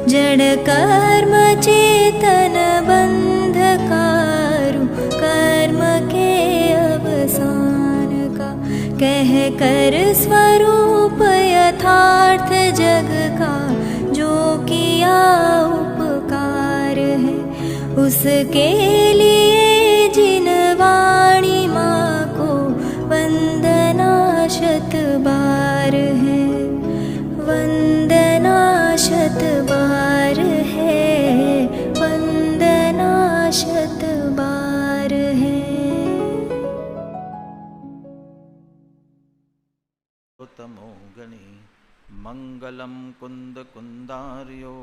जड़ कर्म चेतन बंधकारु कर्म के अवसान का। कह कर स्वरूप यथार्थ जग का जो किया उपकार है, उसके लिए जिन वाणी माँ को वंदना शत बार है, वंदना शत बार है, वंदना शत बार है। तमो गणी मंगलम कुंद कुंदार्यो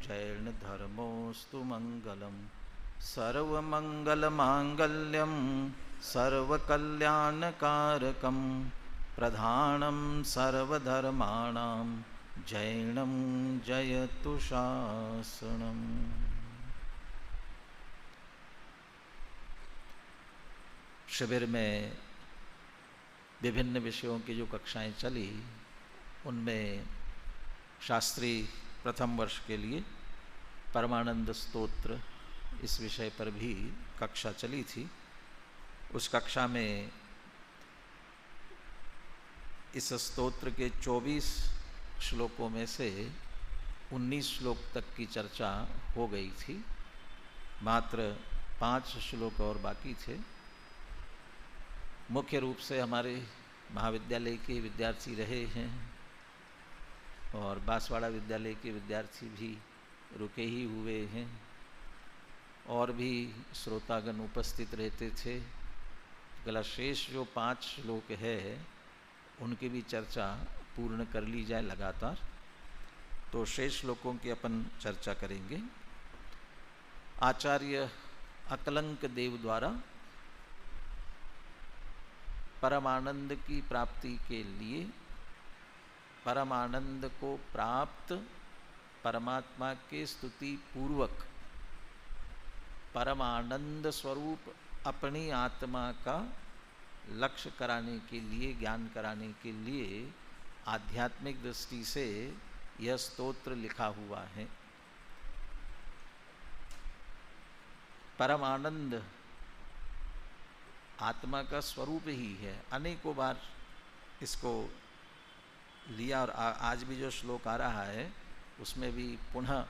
जैन धर्मोस्तु मंगलम। सर्वमंगल मांगल्यम सर्वकल्याणकारकम प्रधानम सर्वधर्माणां जैनम जयतु शासनम। शिविर में विभिन्न विषयों की जो कक्षाएं चली, उनमें शास्त्री प्रथम वर्ष के लिए परमानंद स्तोत्र इस विषय पर भी कक्षा चली थी। उस कक्षा में इस स्तोत्र के 24 श्लोकों में से 19 श्लोक तक की चर्चा हो गई थी। मात्र 5 श्लोक और बाकी थे। मुख्य रूप से हमारे महाविद्यालय के विद्यार्थी रहे हैं और बांसवाड़ा विद्यालय के विद्यार्थी भी रुके ही हुए हैं, और भी श्रोतागण उपस्थित रहते थे। अगला शेष जो 5 श्लोक है उनकी भी चर्चा पूर्ण कर ली जाए लगातार, तो शेष श्लोकों की अपन चर्चा करेंगे। आचार्य अकलंक देव द्वारा परमानंद की प्राप्ति के लिए परमानंद को प्राप्त परमात्मा के स्तुति पूर्वक परमानंद स्वरूप अपनी आत्मा का लक्ष्य कराने के लिए, ज्ञान कराने के लिए आध्यात्मिक दृष्टि से यह स्तोत्र लिखा हुआ है। परमानंद आत्मा का स्वरूप ही है। अनेकों बार इसको लिया और आज भी जो श्लोक आ रहा है उसमें भी पुनः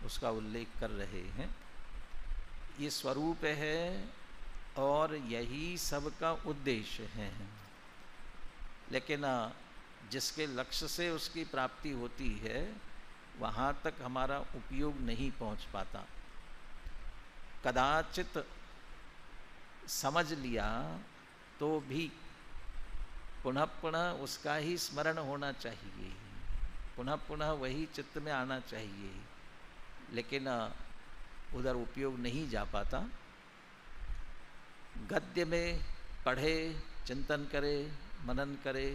उसका उल्लेख कर रहे हैं। ये स्वरूप है और यही सबका उद्देश्य है, लेकिन जिसके लक्ष्य से उसकी प्राप्ति होती है वहाँ तक हमारा उपयोग नहीं पहुँच पाता। कदाचित समझ लिया तो भी पुनः पुनः उसका ही स्मरण होना चाहिए, पुनः पुनः वही चित्त में आना चाहिए, लेकिन उधर उपयोग नहीं जा पाता। गद्य में पढ़े, चिंतन करे, मनन करे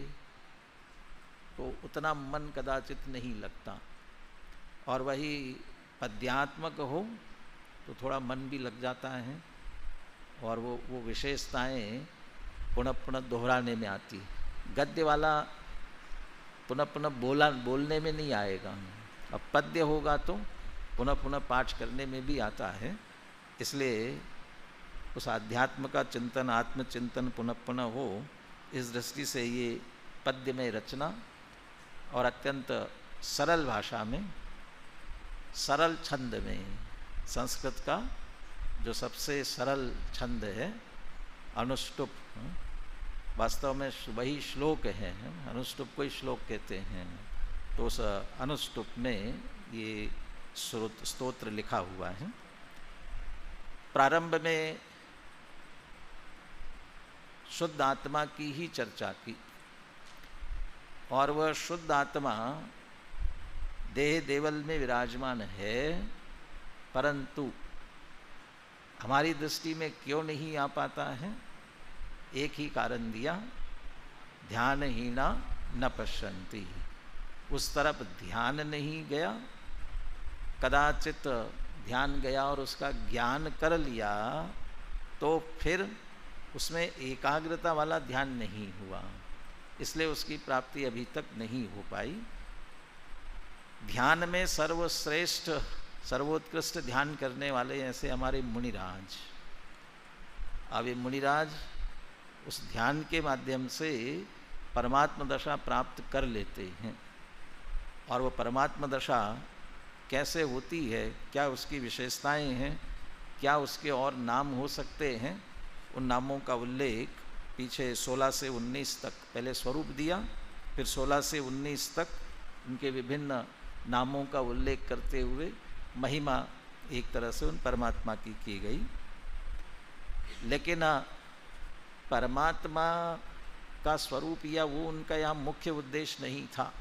तो उतना मन कदाचित नहीं लगता, और वही पद्यात्मक हो तो थोड़ा मन भी लग जाता है और वो विशेषताएं पुनः पुनः दोहराने में आती। गद्य वाला पुनः पुनः बोलने में नहीं आएगा, अब पद्य होगा तो पुनः पुनः पाठ करने में भी आता है। इसलिए उस आध्यात्म का चिंतन, आत्मचिंतन पुनः पुनः हो, इस दृष्टि से ये पद्य में रचना और अत्यंत सरल भाषा में, सरल छंद में, संस्कृत का जो सबसे सरल छंद है अनुष्टुप, वास्तव में वही श्लोक है, अनुष्टुप को ही श्लोक कहते हैं। तो उस अनुष्टुप में ये स्तोत्र लिखा हुआ है। प्रारंभ में शुद्ध आत्मा की ही चर्चा की, और वह शुद्ध आत्मा देह देवल में विराजमान है, परंतु हमारी दृष्टि में क्यों नहीं आ पाता है? एक ही कारण दिया, ध्यानहीना न पश्यन्ति। उस तरफ ध्यान नहीं गया, कदाचित ध्यान गया और उसका ज्ञान कर लिया तो फिर उसमें एकाग्रता वाला ध्यान नहीं हुआ, इसलिए उसकी प्राप्ति अभी तक नहीं हो पाई। ध्यान में सर्वश्रेष्ठ सर्वोत्कृष्ट ध्यान करने वाले ऐसे हमारे मुनिराज। अब ये मुनिराज उस ध्यान के माध्यम से परमात्म दशा प्राप्त कर लेते हैं। और वो परमात्म दशा कैसे होती है, क्या उसकी विशेषताएं हैं, क्या उसके और नाम हो सकते हैं, उन नामों का उल्लेख पीछे 16 से 19 तक, पहले स्वरूप दिया, फिर 16 से 19 तक उनके विभिन्न नामों का उल्लेख करते हुए महिमा एक तरह से उन परमात्मा की गई। लेकिन परमात्मा का स्वरूप या वो उनका यहाँ मुख्य उद्देश्य नहीं था,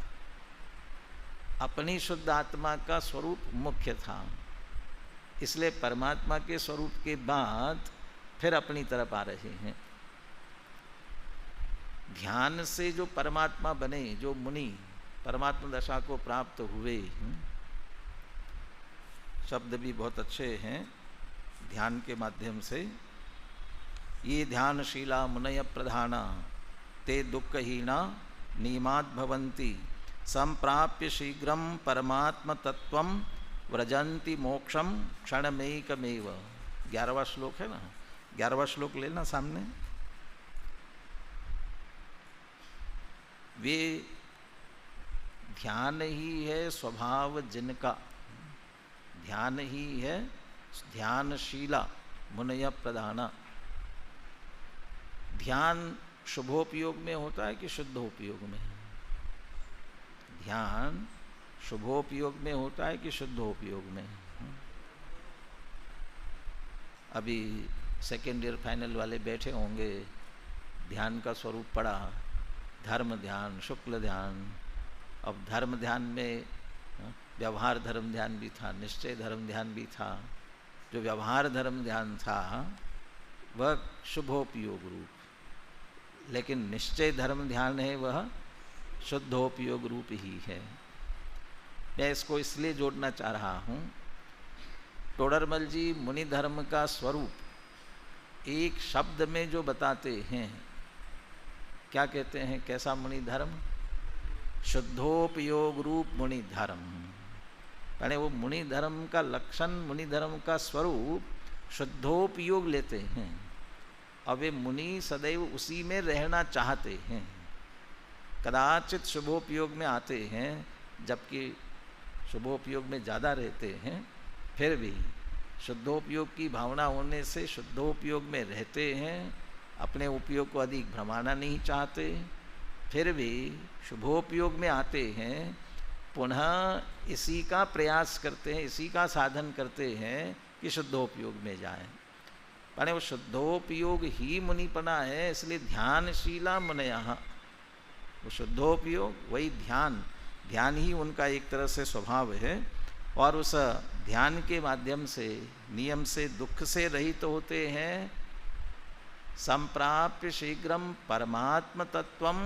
अपनी शुद्ध आत्मा का स्वरूप मुख्य था। इसलिए परमात्मा के स्वरूप के बाद फिर अपनी तरफ आ रहे हैं। ध्यान से जो परमात्मा बने, जो मुनि परमात्मा दशा को प्राप्त हुए, शब्द भी बहुत अच्छे हैं ध्यान के माध्यम से। ये ध्यानशीला मुनय प्रधाना ते दुःखहीना नियमात् भवन्ति संप्राप्य शीघ्रम परमात्म तत्वम व्रजन्ति मोक्षम क्षणमेकमेव। 11वां श्लोक है ना, 11वां श्लोक लेना सामने। वे ध्यान ही है स्वभाव जिनका, ध्यान ही है ध्यानशीला मुनय प्रधाना। ध्यान शुभोपयोग में होता है कि शुद्धोपयोग में? ध्यान शुभोपयोग में होता है कि शुद्धोपयोग में? अभी सेकेंड ईयर फाइनल वाले बैठे होंगे, ध्यान का स्वरूप पढ़ा, धर्म ध्यान, शुक्ल ध्यान। अब धर्म ध्यान में व्यवहार धर्म ध्यान भी था, निश्चय धर्म ध्यान भी था। जो व्यवहार धर्म ध्यान था वह शुभोपयोग रूप, लेकिन निश्चय धर्म ध्यान है वह शुद्धोपयोग रूप ही है। मैं इसको इसलिए जोड़ना चाह रहा हूँ, टोडरमल जी मुनि धर्म का स्वरूप एक शब्द में जो बताते हैं, क्या कहते हैं, कैसा मुनि धर्म? शुद्धोपयोग रूप मुनि धर्म। यानी वो मुनि धर्म का लक्षण, मुनि धर्म का स्वरूप शुद्धोपयोग लेते हैं। अब वे मुनि सदैव उसी में रहना चाहते हैं, कदाचित शुभोपयोग में आते हैं, जबकि शुभोपयोग में ज़्यादा रहते हैं, फिर भी शुद्धोपयोग की भावना होने से शुद्धोपयोग में रहते हैं, अपने उपयोग को अधिक भ्रमाना नहीं चाहते, फिर भी शुभोपयोग में आते हैं, पुनः इसी का प्रयास करते हैं, इसी का साधन करते हैं कि शुद्धोपयोग में जाएं। माने वो शुद्धोपयोग ही मुनिपना है, इसलिए ध्यानशीला मुनयः। वो शुद्धोपयोग वही ध्यान, ध्यान ही उनका एक तरह से स्वभाव है। और उस ध्यान के माध्यम से, नियम से, दुख से रहित तो होते हैं। संप्राप्य शीघ्रम परमात्म तत्वम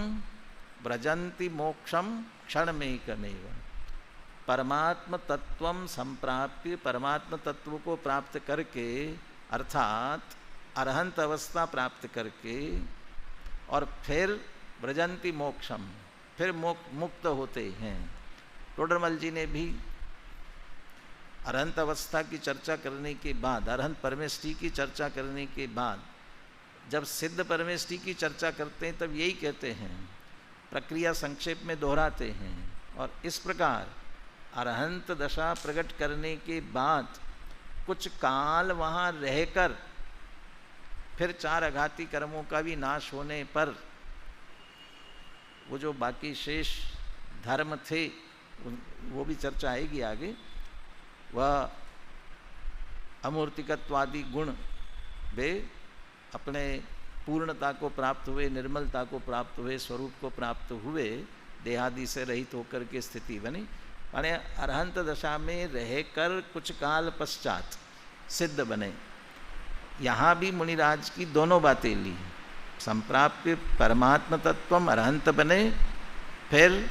व्रजन्ति मोक्षम क्षणमेकमेव। परमात्म तत्वम संप्राप्य, परमात्म तत्व को प्राप्त करके, अर्थात अरहंत अवस्था प्राप्त करके, और फिर व्रजन्ति मोक्षम, फिर मुक्त होते हैं। टोडरमल जी ने भी अरहंत अवस्था की चर्चा करने के बाद, अरहंत परमेष्टि की चर्चा करने के बाद, जब सिद्ध परमेष्टि की चर्चा करते हैं तब यही कहते हैं, प्रक्रिया संक्षेप में दोहराते हैं। और इस प्रकार अरहंत दशा प्रकट करने के बाद कुछ काल वहाँ रहकर फिर 4 आघाती कर्मों का भी नाश होने पर वो जो बाकी शेष धर्म थे, वो भी चर्चा आएगी आगे, वह अमूर्तिकत्वादि गुण वे अपने पूर्णता को प्राप्त हुए, निर्मलता को प्राप्त हुए, स्वरूप को प्राप्त हुए, देहादि से रहित होकर के स्थिति बनी। माने अरहंत दशा में रहकर कुछ काल पश्चात सिद्ध बने। यहाँ भी मुनिराज की दोनों बातें ली। संप्राप्य परमात्म तत्वम, अरहंत बने, फिर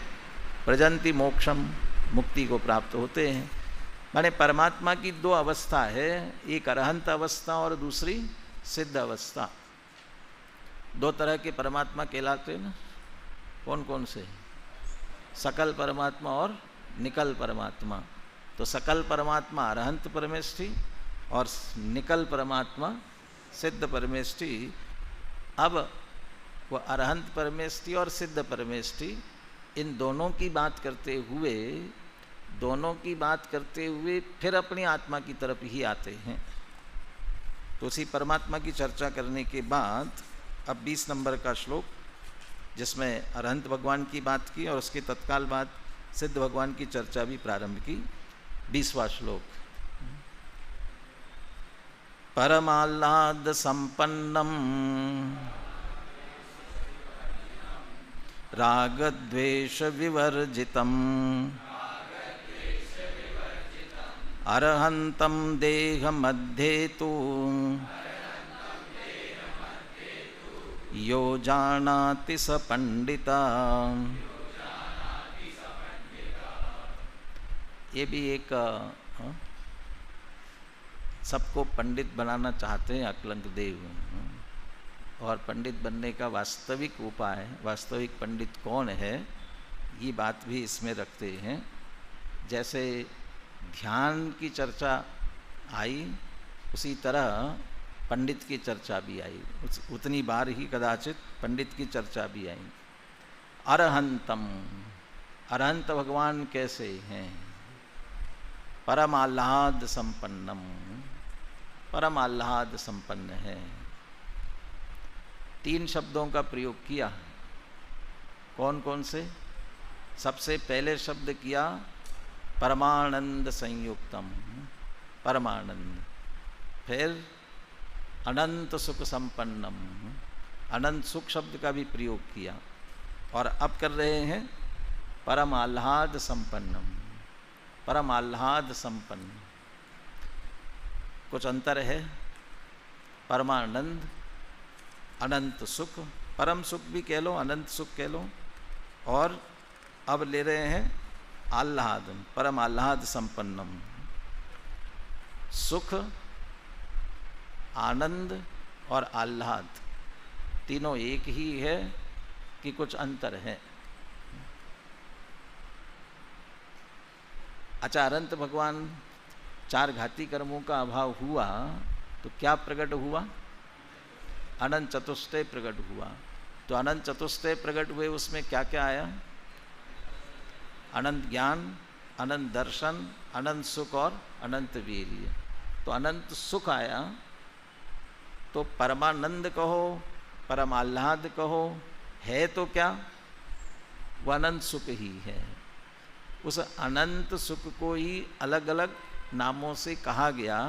व्रजन्ति मोक्षम, मुक्ति को प्राप्त होते हैं। माने परमात्मा की 2 अवस्था है, एक अरहंत अवस्था और दूसरी सिद्ध अवस्था। 2 तरह के परमात्मा कहलाते हैं ना, कौन कौन से? सकल परमात्मा और निकल परमात्मा। तो सकल परमात्मा अरहंत परमेष्ठी और निकल परमात्मा सिद्ध परमेष्ठी। अब वो अरहंत परमेष्ठी और सिद्ध परमेष्ठी इन दोनों की बात करते हुए फिर अपनी आत्मा की तरफ ही आते हैं। तो उसी परमात्मा की चर्चा करने के बाद अब 20 नंबर का श्लोक, जिसमें अरहंत भगवान की बात की और उसके तत्काल बाद सिद्ध भगवान की चर्चा भी प्रारंभ की। 20वां श्लोक। परमाह्लाद संपन्नम रागद्वेष विवर्जितम अरहंतम देह मध्ये तु यो जानाति स पंडिता। ये भी एक सबको पंडित बनाना चाहते हैं अकलंक देव, और पंडित बनने का वास्तविक उपाय, वास्तविक पंडित कौन है, ये बात भी इसमें रखते हैं। जैसे ध्यान की चर्चा आई उसी तरह पंडित की चर्चा भी आई, उतनी बार ही कदाचित पंडित की चर्चा भी आई। अरहंतम, अरहंत भगवान कैसे हैं? परम आह्लाद संपन्नम, परम आह्लाद संपन्न है। 3 शब्दों का प्रयोग किया। कौन कौन से? सबसे पहले शब्द किया परमानंद संयुक्तम, परमानंद। फिर अनंत सुख संपन्नम, अनंत सुख शब्द का भी प्रयोग किया। और अब कर रहे हैं परम आह्लाद संपन्नम, परम आह्लाद संपन्न। कुछ अंतर है। परमानंद, अनंत सुख, परम सुख भी कह लो, अनंत सुख कह लो। और अब ले रहे हैं आह्लाद, परम आह्लाद संपन्नम। सुख, आनंद और आह्लाद तीनों एक ही है कि कुछ अंतर है? अच्छा, अनंत भगवान 4 घाती कर्मों का अभाव हुआ तो क्या प्रकट हुआ? अनंत चतुष्टय प्रकट हुआ। तो अनंत चतुष्टय प्रकट हुए, उसमें क्या क्या आया? अनंत ज्ञान, अनंत दर्शन, अनंत सुख और अनंत वीर्य। तो अनंत सुख आया, तो परमानंद कहो, परम आह्लाद कहो, है तो क्या? वह अनंत सुख ही है। उस अनंत सुख को ही अलग अलग नामों से कहा गया।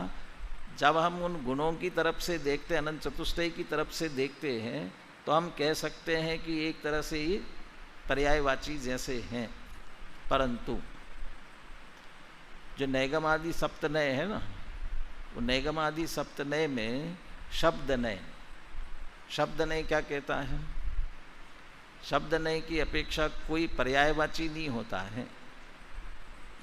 जब हम उन गुणों की तरफ से देखते, अनंत चतुष्टय की तरफ से देखते हैं, तो हम कह सकते हैं कि एक तरह से ये पर्यायवाची जैसे हैं। परंतु जो नैगम आदि सप्तनय है ना, वो नैगम आदि सप्तनय में शब्दनय, शब्दनय क्या कहता है? शब्दनय की अपेक्षा कोई पर्यायवाची नहीं होता है।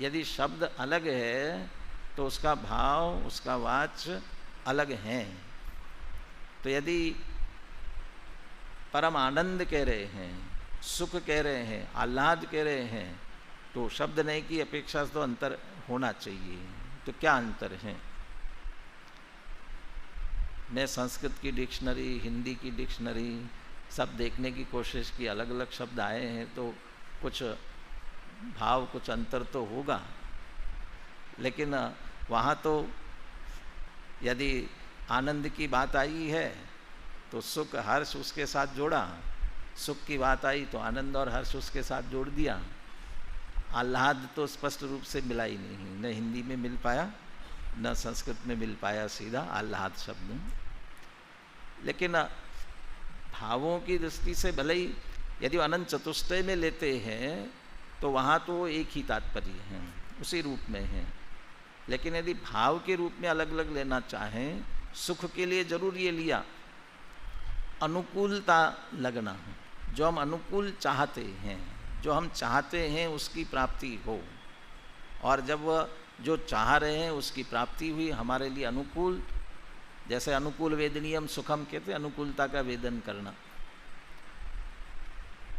यदि शब्द अलग है तो उसका भाव, उसका वाच्य अलग है। तो यदि परम आनंद कह रहे हैं, सुख कह रहे हैं, आह्लाद कह रहे हैं, तो शब्दनय की अपेक्षा तो अंतर होना चाहिए। तो क्या अंतर है? मैं संस्कृत की डिक्शनरी, हिंदी की डिक्शनरी सब देखने की कोशिश की, अलग अलग शब्द आए हैं, तो कुछ भाव, कुछ अंतर तो होगा। लेकिन वहाँ तो यदि आनंद की बात आई है तो सुख हर्ष उसके साथ जोड़ा, सुख की बात आई तो आनंद और हर्ष उसके साथ जोड़ दिया। आह्लाद तो स्पष्ट रूप से मिला ही नहीं, न हिंदी में मिल पाया न संस्कृत में मिल पाया सीधा आह्लाद शब्द। लेकिन भावों की दृष्टि से भले ही यदि अनंत चतुष्टय में लेते हैं तो वहाँ तो एक ही तात्पर्य है, उसी रूप में है। लेकिन यदि भाव के रूप में अलग अलग लेना चाहें, सुख के लिए जरूर ये लिया अनुकूलता लगना, जो हम अनुकूल चाहते हैं, जो हम चाहते हैं उसकी प्राप्ति हो, और जब वह जो चाह रहे हैं उसकी प्राप्ति हुई हमारे लिए अनुकूल, जैसे अनुकूल वेदनीयम सुखम कहते, अनुकूलता का वेदन करना।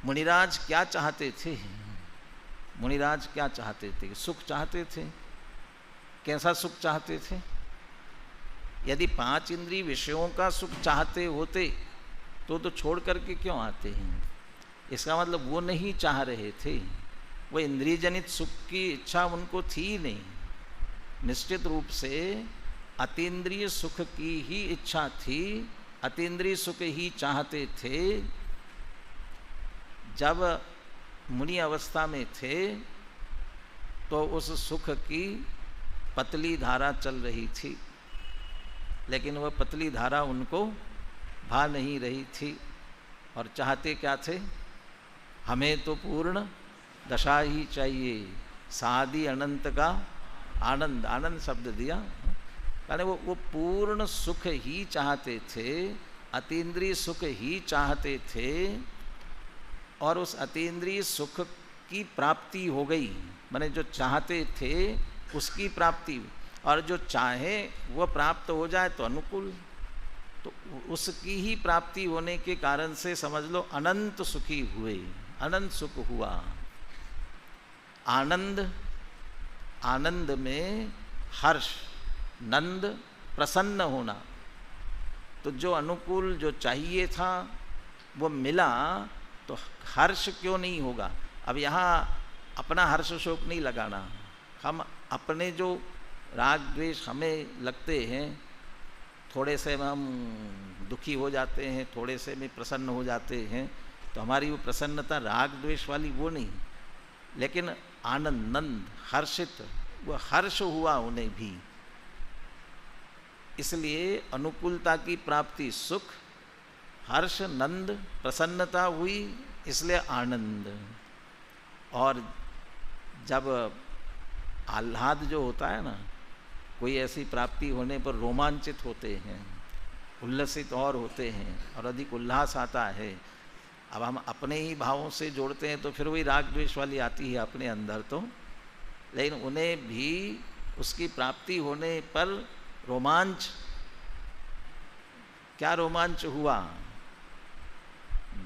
मुनिराज क्या चाहते थे? मुनिराज क्या चाहते थे? सुख चाहते थे। कैसा सुख चाहते थे? यदि 5 इंद्रिय विषयों का सुख चाहते होते तो छोड़ करके क्यों आते हैं? इसका मतलब वो नहीं चाह रहे थे, वो इंद्रिय जनित सुख की इच्छा उनको थी नहीं। निश्चित रूप से अतीन्द्रिय सुख की ही इच्छा थी, अतीन्द्रिय सुख ही चाहते थे। जब मुनि अवस्था में थे तो उस सुख की पतली धारा चल रही थी, लेकिन वह पतली धारा उनको भा नहीं रही थी। और चाहते क्या थे? हमें तो पूर्ण दशा ही चाहिए, सादी अनंत का आनंद। आनंद शब्द दिया, यानी वो पूर्ण सुख ही चाहते थे, अतीन्द्रिय सुख ही चाहते थे। और उस अतीन्द्रिय सुख की प्राप्ति हो गई, माने जो चाहते थे उसकी प्राप्ति, और जो चाहे वो प्राप्त हो जाए तो अनुकूल। तो उसकी ही प्राप्ति होने के कारण से समझ लो अनंत सुखी हुए, अनंत सुख हुआ। आनंद, आनंद में हर्ष, नंद प्रसन्न होना। तो जो अनुकूल जो चाहिए था वो मिला तो हर्ष क्यों नहीं होगा? अब यहाँ अपना हर्ष शोक नहीं लगाना। हम अपने जो राग द्वेष हमें लगते हैं, थोड़े से में हम दुखी हो जाते हैं, थोड़े से में प्रसन्न हो जाते हैं, तो हमारी वो प्रसन्नता राग द्वेष वाली वो नहीं, लेकिन आनंद, नंद, हर्षित, वो हर्ष हुआ उन्हें भी। इसलिए अनुकूलता की प्राप्ति सुख, हर्ष, नंद, प्रसन्नता हुई, इसलिए आनंद। और जब आह्लाद जो होता है ना, कोई ऐसी प्राप्ति होने पर रोमांचित होते हैं, उल्लसित और होते हैं, और अधिक उल्लास आता है। अब हम अपने ही भावों से जोड़ते हैं तो फिर वही राग द्वेष वाली आती है अपने अंदर तो, लेकिन उन्हें भी उसकी प्राप्ति होने पर रोमांच, क्या रोमांच हुआ?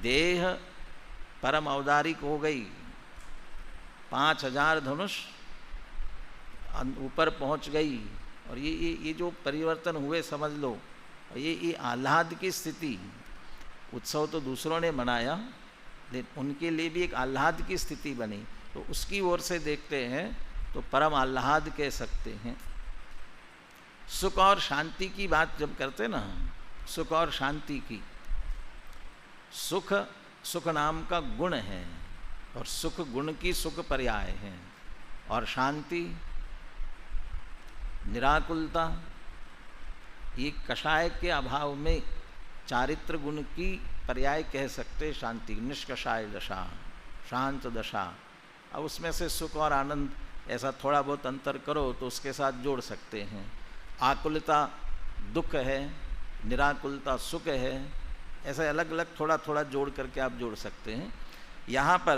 देह परम औदारिक हो गई, 5000 धनुष ऊपर पहुंच गई। और ये जो परिवर्तन हुए समझ लो, ये आह्लाद की स्थिति। उत्सव तो दूसरों ने मनाया, लेकिन उनके लिए भी एक आह्लाद की स्थिति बनी, तो उसकी ओर से देखते हैं तो परम आह्लाद कह सकते हैं। सुख और शांति की बात जब करते ना, सुख और शांति की, सुख सुख नाम का गुण है, और सुख गुण की सुख पर्याय है, और शांति निराकुलता, ये कषाय के अभाव में चारित्र गुण की पर्याय कह सकते। शांति निष्कषाय दशा, शांत दशा। अब उसमें से सुख और आनंद ऐसा थोड़ा बहुत अंतर करो तो उसके साथ जोड़ सकते हैं। आकुलता दुख है, निराकुलता सुख है, ऐसे अलग अलग थोड़ा थोड़ा जोड़ करके आप जोड़ सकते हैं। यहाँ पर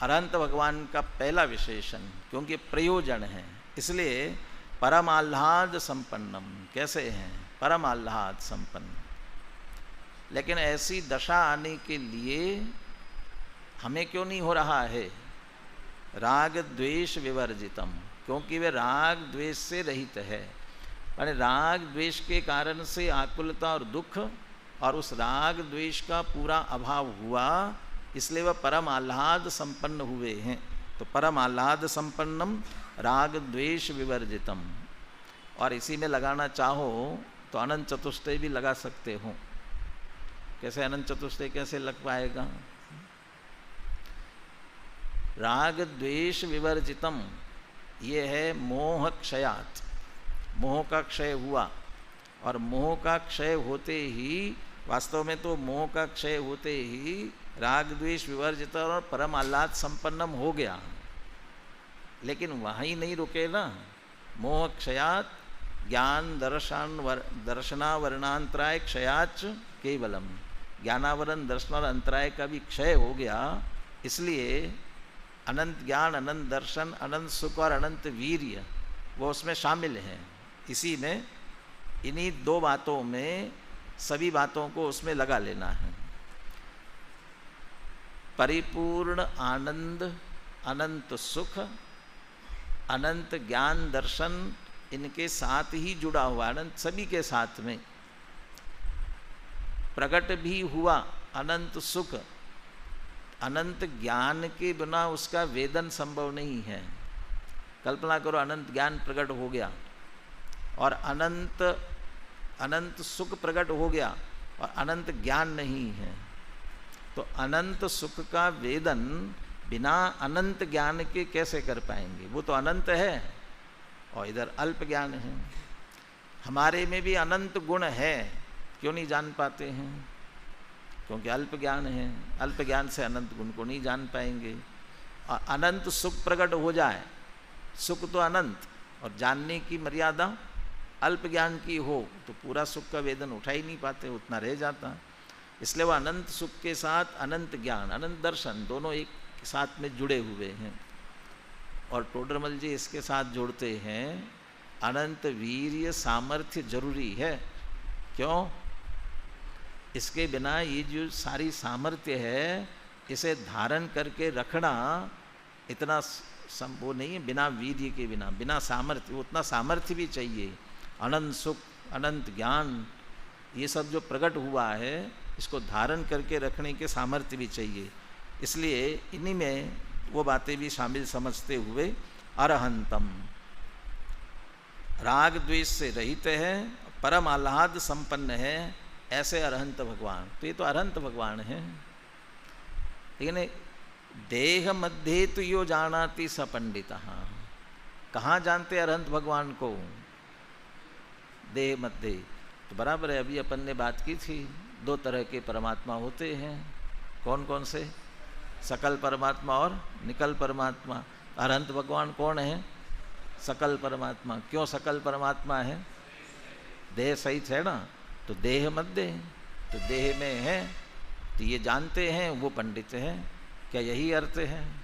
अनंत भगवान का पहला विशेषण, क्योंकि प्रयोजन है, इसलिए परम आह्लाद संपन्नम। कैसे हैं? परम आह्लाद संपन्न। लेकिन ऐसी दशा आने के लिए हमें क्यों नहीं हो रहा है? राग द्वेष विवर्जितम, क्योंकि वे राग द्वेष से रहित है। माने राग द्वेष के कारण से आकुलता और दुख, और उस राग द्वेष का पूरा अभाव हुआ, इसलिए वह परम आह्लाद संपन्न हुए हैं। तो परम आह्लाद संपन्नम राग द्वेष विवर्जितम। और इसी में लगाना चाहो तो अनंत चतुष्टय भी लगा सकते हो। कैसे अनंत चतुष्टय कैसे लग पाएगा? राग द्वेष विवर्जितम, ये है मोह क्षयात। मोह का क्षय हुआ, और मोह का क्षय होते ही, वास्तव में तो मोह का क्षय होते ही राग द्वेष विवर्जित और परम आह्लाद संपन्नम हो गया। लेकिन वहीं नहीं रुके ना। मोह क्षयात ज्ञान दर्शनावरणांतराय क्षयाच केवलम। ज्ञानावरण दर्शन और अंतराय का भी क्षय हो गया, इसलिए अनंत ज्ञान, अनंत दर्शन, अनंत सुख और अनंत वीर्य वो उसमें शामिल हैं। इसी में, इन्हीं दो बातों में सभी बातों को उसमें लगा लेना है। परिपूर्ण आनंद अनंत सुख, अनंत ज्ञान दर्शन इनके साथ ही जुड़ा हुआ, अनंत सभी के साथ में प्रकट भी हुआ अनंत सुख। अनंत ज्ञान के बिना उसका वेदन संभव नहीं है। कल्पना करो अनंत ज्ञान प्रकट हो गया और अनंत सुख प्रकट हो गया और अनंत ज्ञान नहीं है, तो अनंत सुख का वेदन बिना अनंत ज्ञान के कैसे कर पाएंगे? वो तो अनंत है और इधर अल्प ज्ञान है। हमारे में भी अनंत गुण है, क्यों नहीं जान पाते हैं? क्योंकि अल्प ज्ञान है। अल्प ज्ञान से अनंत गुण को नहीं जान पाएंगे। और अनंत सुख प्रकट हो जाए, सुख तो अनंत और जानने की मर्यादा अल्प ज्ञान की हो तो पूरा सुख का वेदन उठा ही नहीं पाते, उतना रह जाता। इसलिए वह अनंत सुख के साथ अनंत ज्ञान, अनंत दर्शन दोनों एक साथ में जुड़े हुए हैं। और टोडरमल जी इसके साथ जोड़ते हैं अनंत वीर्य सामर्थ्य जरूरी है। क्यों? इसके बिना ये जो सारी सामर्थ्य है इसे धारण करके रखना इतना संभव नहीं है। बिना वीर्य के बिना, बिना सामर्थ्य, उतना सामर्थ्य भी चाहिए। अनंत सुख, अनंत ज्ञान, ये सब जो प्रकट हुआ है इसको धारण करके रखने के सामर्थ्य भी चाहिए। इसलिए इन्हीं में वो बातें भी शामिल समझते हुए अरहंतम, राग द्वेष से रहित है, परम आह्लाद संपन्न है, ऐसे अरहंत भगवान। तो ये तो अरहंत भगवान है। लेकिन देह मध्य तो यो जानाति स पंडित। कहाँ जानते अरहंत भगवान को? देह मध्य। तो बराबर है, अभी अपन ने बात की थी, दो तरह के परमात्मा होते हैं। कौन कौन से? सकल परमात्मा और निकल परमात्मा। अरहंत भगवान कौन है? सकल परमात्मा। क्यों सकल परमात्मा है? देह सहित है ना, तो देह मध्य, तो देह में है, तो ये जानते हैं वो पंडित हैं। क्या यही अर्थ है?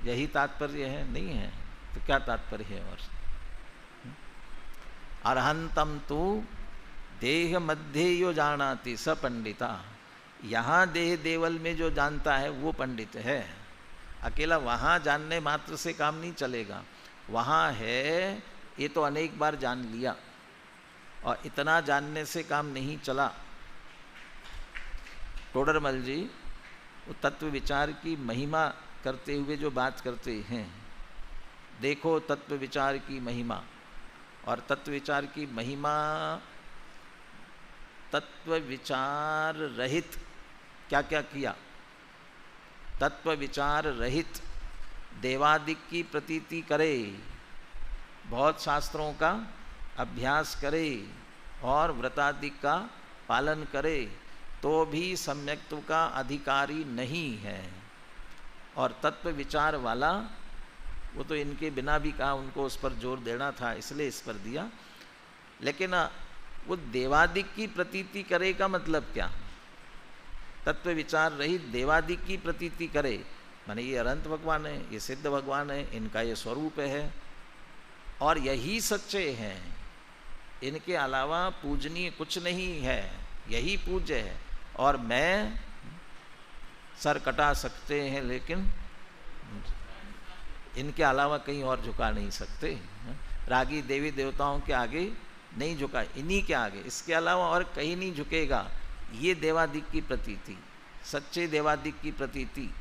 यही तात्पर्य है? नहीं है। तो क्या तात्पर्य है? और अरहंतम तो देह मध्य यो जानाति स पंडिता। यहाँ देह देवल में जो जानता है वो पंडित है। अकेला वहाँ जानने मात्र से काम नहीं चलेगा। वहाँ है ये तो अनेक बार जान लिया और इतना जानने से काम नहीं चला। टोडरमल जी वो तत्व विचार की महिमा करते हुए जो बात करते हैं, देखो तत्व विचार की महिमा। और तत्व विचार की महिमा, तत्व विचार रहित क्या क्या किया? तत्व विचार रहित देवादिक की प्रतीति करे, बहुत शास्त्रों का अभ्यास करे और व्रतादिक का पालन करे, तो भी सम्यक्त्व का अधिकारी नहीं है। और तत्व विचार वाला वो तो इनके बिना भी कहा, उनको उस पर जोर देना था इसलिए इस पर दिया। लेकिन वो देवादिक की प्रतीति करे का मतलब क्या? तत्व विचार रहित देवादिक की प्रतीति करे, माने ये अनंत भगवान है, ये सिद्ध भगवान है, इनका ये स्वरूप है और यही सच्चे हैं, इनके अलावा पूजनीय कुछ नहीं है, यही पूज्य है। और मैं सर कटा सकते हैं लेकिन इनके अलावा कहीं और झुका नहीं सकते। रागी देवी देवताओं के आगे नहीं झुका, इन्हीं के आगे, इसके अलावा और कहीं नहीं झुकेगा। ये देवादिक की प्रतीति, सच्चे देवादिक की प्रतीति,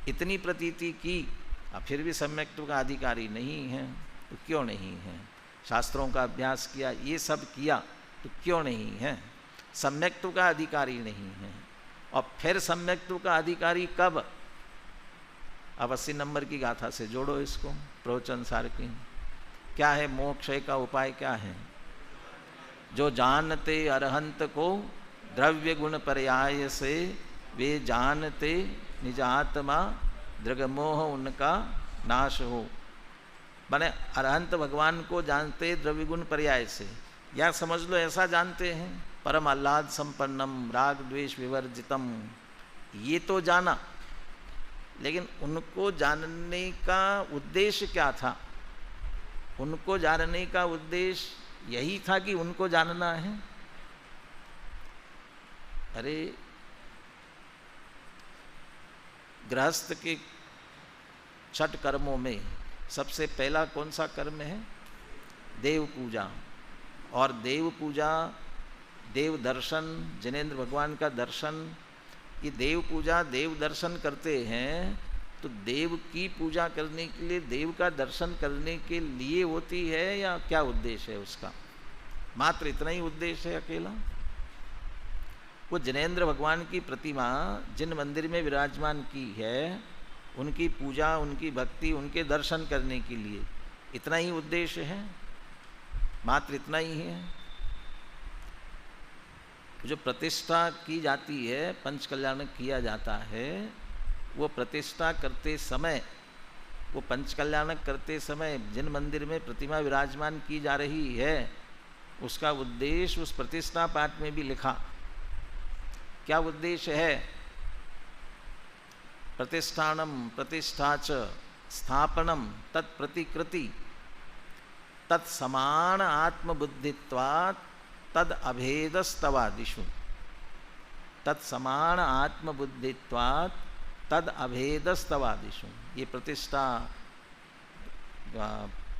इतनी प्रतीति की, अब फिर भी सम्यक्त्व का अधिकारी नहीं है। तो क्यों नहीं है? शास्त्रों का अभ्यास किया, ये सब किया, तो क्यों नहीं है? सम्यक्त्व का अधिकारी नहीं है। और फिर सम्यक्त्व का अधिकारी कब? अब 80 नंबर की गाथा से जोड़ो इसको, प्रवचन सार की। क्या है मोक्ष का उपाय? क्या है? जो जानते अरहंत को द्रव्य गुण पर्याय से, वे जानते निजात्मा दृगमोह उनका नाश हो। माने अरहंत भगवान को जानते द्रव्य गुण पर्याय से, या समझ लो ऐसा जानते हैं परम आह्लाद संपन्नम राग द्वेष विवर्जितम, ये तो जाना। लेकिन उनको जानने का उद्देश्य क्या था? उनको जानने का उद्देश्य यही था कि उनको जानना है। अरे गृहस्थ के छठ कर्मों में सबसे पहला कौन सा कर्म है? देव पूजा। और देव पूजा, देव दर्शन, जिनेंद्र भगवान का दर्शन, ये देव पूजा, देव दर्शन करते हैं तो देव की पूजा करने के लिए, देव का दर्शन करने के लिए होती है या क्या उद्देश्य है उसका? मात्र इतना ही उद्देश्य है अकेला? वो जिनेंद्र भगवान की प्रतिमा जिन मंदिर में विराजमान की है, उनकी पूजा, उनकी भक्ति, उनके दर्शन करने के लिए इतना ही उद्देश्य है? मात्र इतना ही है? जो प्रतिष्ठा की जाती है, पंच कल्याण किया जाता है, वो प्रतिष्ठा करते समय, वो पंच कल्याणक करते समय जिन मंदिर में प्रतिमा विराजमान की जा रही है, उसका उद्देश्य उस प्रतिष्ठा पाठ में भी लिखा। क्या उद्देश्य है? प्रतिष्ठानम प्रतिष्ठा च स्थापनम तत्प्रतिकृति तत्समान आत्मबुद्धित्वात् तद अभेदस्तवादिषु। तत्समान आत्मबुद्धित्वात् तद अभेदस्तवादिषु। ये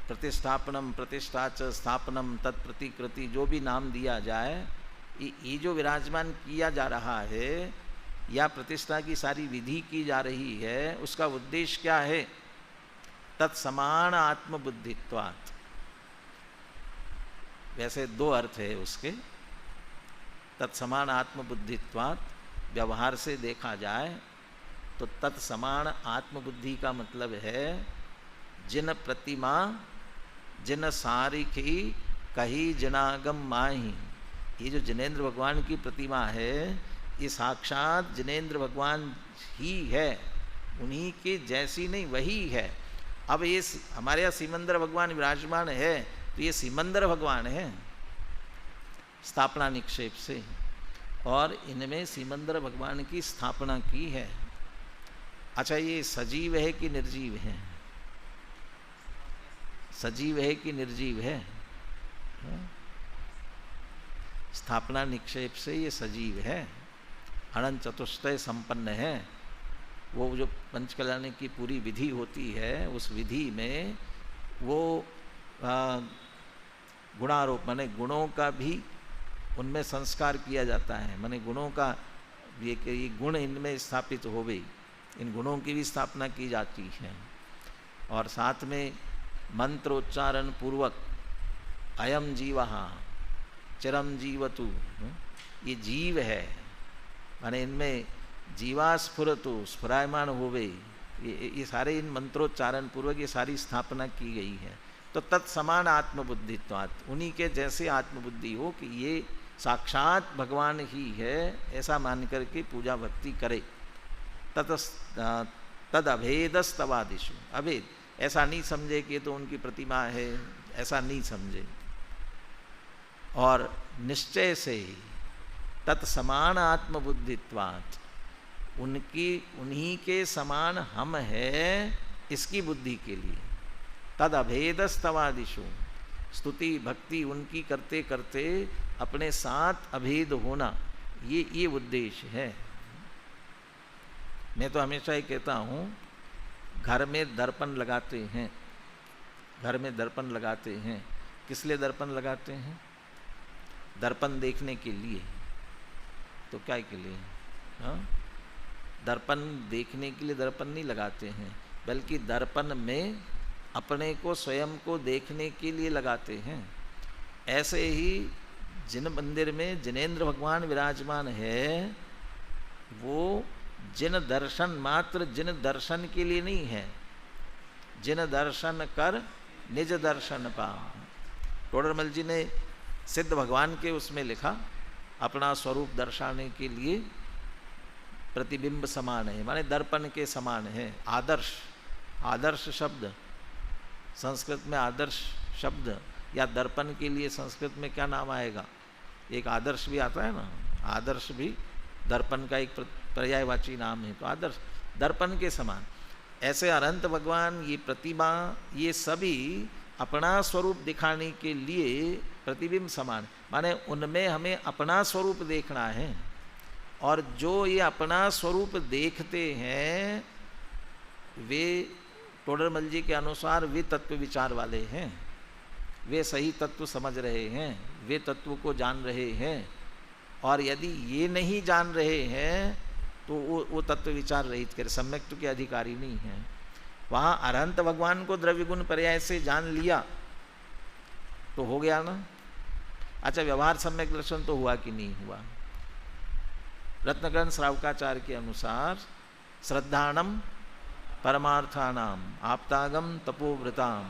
प्रतिष्ठापनम प्रतिष्ठा च स्थापनम तत्प्रतिकृति, जो भी नाम दिया जाए, ये जो विराजमान किया जा रहा है या प्रतिष्ठा की सारी विधि की जा रही है, उसका उद्देश्य क्या है? तत्समान आत्मबुद्धित्वात्। वैसे दो अर्थ है उसके। तत्समान आत्मबुद्धित्वात् व्यवहार से देखा जाए तो तत्समान आत्मबुद्धि का मतलब है जिन प्रतिमा जिन सारिखी कही जनागम माही। ये जो जिनेंद्र भगवान की प्रतिमा है, ये साक्षात जिनेंद्र भगवान ही है, उन्हीं के जैसी नहीं, वही है। अब ये हमारे यहाँ सिमंदर भगवान विराजमान है, तो ये सिमंदर भगवान है स्थापना निक्षेप से, और इनमें सिमंदर भगवान की स्थापना की है। अच्छा, ये सजीव है कि निर्जीव है? सजीव है कि निर्जीव है? स्थापना निक्षेप से ये सजीव है, अनंत चतुष्टय संपन्न है। वो जो पंचकल्याण की पूरी विधि होती है, उस विधि में वो गुणारोप, माने गुणों का भी उनमें संस्कार किया जाता है। माने गुणों का ये गुण इनमें स्थापित हो गई, इन गुणों की भी स्थापना की जाती है। और साथ में मंत्रोच्चारण पूर्वक अयम जीवहा चिरम जीवतु, ये जीव है, माने इनमें जीवा स्फुरतु, स्फुरायमान हो गई। ये सारे इन मंत्रोच्चारण पूर्वक ये सारी स्थापना की गई है। तो तत्समान आत्मबुद्धित्वात्, उन्हीं के जैसे आत्मबुद्धि हो कि ये साक्षात भगवान ही है, ऐसा मान करके पूजा भक्ति करे। तद अभेदस्तवादिषु, अभेद ऐसा नहीं समझे कि ये तो उनकी प्रतिमा है, ऐसा नहीं समझे। और निश्चय से तत्समान आत्मबुद्धित्वात्, उन्हीं के समान हम है, इसकी बुद्धि के लिए। तद अभेदस्तवादिषु, स्तुति भक्ति उनकी करते करते अपने साथ अभेद होना, ये उद्देश्य है। मैं तो हमेशा ही कहता हूँ, घर में दर्पण लगाते हैं, घर में दर्पण लगाते हैं, किस लिए दर्पण लगाते हैं? दर्पण देखने के लिए। तो क्या के लिए? हाँ, दर्पण देखने के लिए दर्पण नहीं लगाते हैं, बल्कि दर्पण में अपने को, स्वयं को देखने के लिए लगाते हैं। ऐसे ही जिन मंदिर में जिनेंद्र भगवान विराजमान है, वो जिन दर्शन, मात्र जिन दर्शन के लिए नहीं है, जिन दर्शन कर निज दर्शन पा। टोडरमल जी ने सिद्ध भगवान के उसमें लिखा, अपना स्वरूप दर्शाने के लिए प्रतिबिंब समान है, माने दर्पण के समान है। आदर्श, आदर्श शब्द संस्कृत में, आदर्श शब्द या दर्पण के लिए संस्कृत में क्या नाम आएगा? एक आदर्श भी आता है ना, आदर्श भी दर्पण का एक पर्यायवाची नाम है। तो आदर्श दर्पण के समान। ऐसे अनंत भगवान, ये प्रतिमा, ये सभी अपना स्वरूप दिखाने के लिए प्रतिबिंब समान, माने उनमें हमें अपना स्वरूप देखना है। और जो ये अपना स्वरूप देखते हैं, वे टोडरमल जी के अनुसार वे तत्व विचार वाले हैं, वे सही तत्व समझ रहे हैं, वे तत्व को जान रहे हैं। और यदि ये नहीं जान रहे हैं तो वो तत्व विचार रहित कर सम्यक्त्व के अधिकारी नहीं हैं। वहाँ अरहंत भगवान को द्रव्य गुण पर्याय से जान लिया तो हो गया ना। अच्छा, व्यवहार सम्यक दर्शन तो हुआ कि नहीं हुआ? रत्नकरण श्रावकाचार्य के अनुसार श्रद्धाणम परमार्थानाम आप्तागम तपोव्रताम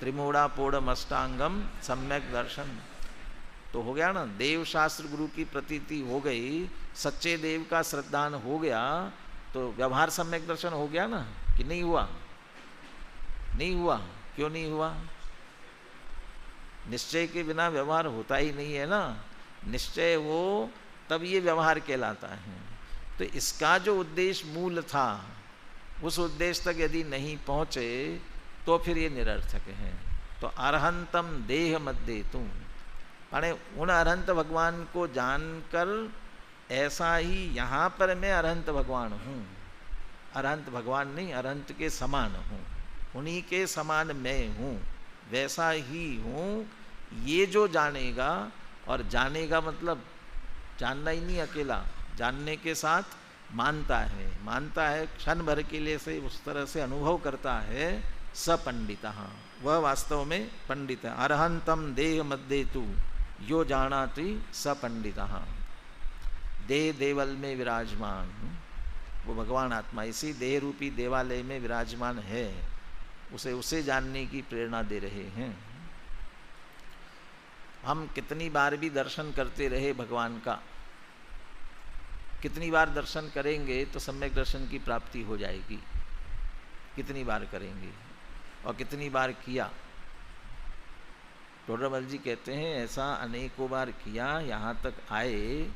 त्रिमूढ़ापोढ़मष्टांगम सम्यक दर्शन। तो हो गया ना, देव शास्त्र गुरु की प्रतीति हो गई, सच्चे देव का श्रद्धान हो गया, तो व्यवहार सम्यक दर्शन हो गया ना कि नहीं हुआ? नहीं हुआ। क्यों नहीं हुआ? निश्चय के बिना व्यवहार होता ही नहीं है ना। निश्चय हो तब ये व्यवहार कहलाता है। तो इसका जो उद्देश्य मूल था उस उद्देश्य तक यदि नहीं पहुँचे तो फिर ये निरर्थक है। तो अरहंतम देह मध्य तुम, माने उन अरहंत भगवान को जानकर ऐसा ही यहाँ पर मैं अरहंत भगवान हूँ, अरहंत भगवान नहीं, अरहंत के समान हूँ, उन्हीं के समान मैं हूँ, वैसा ही हूँ। ये जो जानेगा, और जानेगा मतलब जानना ही नहीं अकेला, जानने के साथ मानता है, क्षण भर के लिए से उस तरह से अनुभव करता है, स पंडितः, वह वास्तव में पंडित है। अरहंतम देह मध्य तु यो जानाति स पंडितः, देह देवल में विराजमान, वो भगवान आत्मा इसी देह रूपी देवालय में विराजमान है, उसे जानने की प्रेरणा दे रहे हैं। हम कितनी बार भी दर्शन करते रहे भगवान का, कितनी बार दर्शन करेंगे तो सम्यक दर्शन की प्राप्ति हो जाएगी, कितनी बार करेंगे और कितनी बार किया। टोडरमल जी कहते हैं ऐसा अनेकों बार किया, यहाँ तक आए,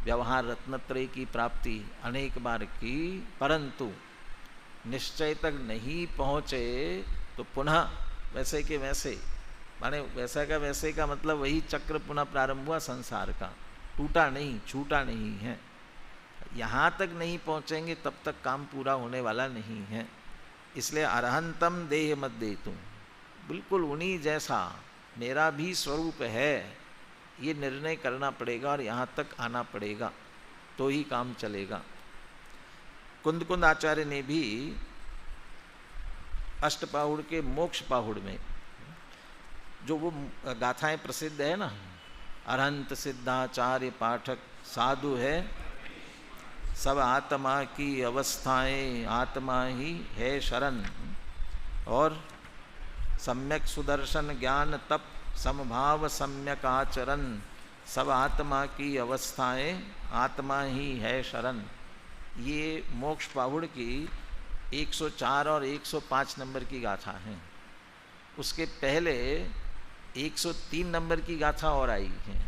व्यवहार रत्नत्रय की प्राप्ति अनेक बार की, परंतु निश्चय तक नहीं पहुँचे तो पुनः वैसे के वैसे, माने वैसा का वैसे का मतलब वही चक्र पुनः प्रारंभ हुआ संसार का, टूटा नहीं, छूटा नहीं है। यहाँ तक नहीं पहुँचेंगे तब तक काम पूरा होने वाला नहीं है। इसलिए अरहंतम देह मध्य तुम, बिल्कुल उन्हीं जैसा मेरा भी स्वरूप है, ये निर्णय करना पड़ेगा और यहाँ तक आना पड़ेगा तो ही काम चलेगा। कुंद आचार्य ने भी अष्टपाहुड़ के मोक्ष पाहुड़ में जो वो गाथाएं प्रसिद्ध है ना, अरहंत सिद्धाचार्य पाठक साधु है, सब आत्मा की अवस्थाएं आत्मा ही है शरण, और सम्यक सुदर्शन ज्ञान तप समभाव सम्यक आचरण, सब आत्मा की अवस्थाएं आत्मा ही है शरण। ये मोक्ष पाहुड़ की 104 और 105 नंबर की गाथा है। उसके पहले 103 नंबर की गाथा और आई है,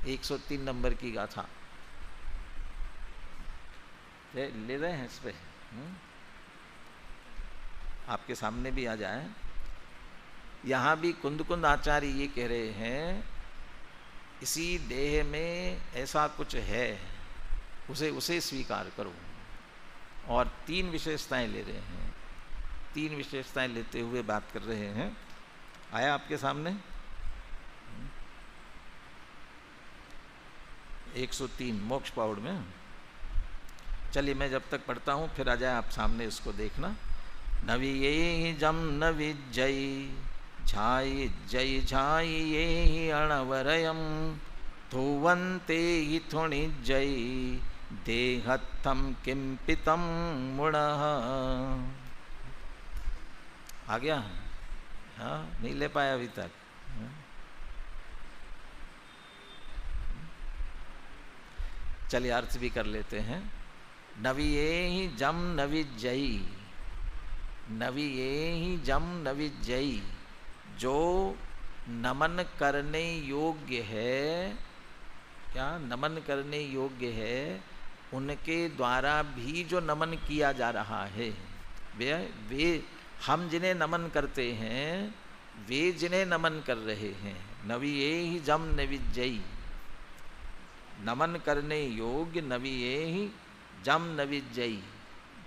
103 नंबर की गाथा ले रहे हैं इस पे, आपके सामने भी आ जाए। यहाँ भी कुंद आचार्य ये कह रहे हैं इसी देह में ऐसा कुछ है, उसे स्वीकार करो, और 3 विशेषताएं ले रहे हैं, 3 विशेषताएं लेते हुए बात कर रहे हैं। आया आपके सामने 103 मोक्ष पाहुड़ में। चलिए मैं जब तक पढ़ता हूँ फिर आ जाए आप सामने, उसको देखना। नवी जम नवि जय झाई जय झाई ये अणवरयम थुवंते थुणि जय देहत्थम किंपितम मुण। आ गया? हाँ, नहीं ले पाया अभी तक? चलिए अर्थ भी कर लेते हैं। नविये ही जम नवि जई, नविये ही जम नवि जई, जो नमन करने योग्य है, क्या नमन करने योग्य है, उनके द्वारा भी जो नमन किया जा रहा है, वे हम जिन्हें नमन करते हैं वे जिन्हें नमन कर रहे हैं। नविये ही जम नवि जई, नमन करने योग्य, नविये ही जम नवि जई,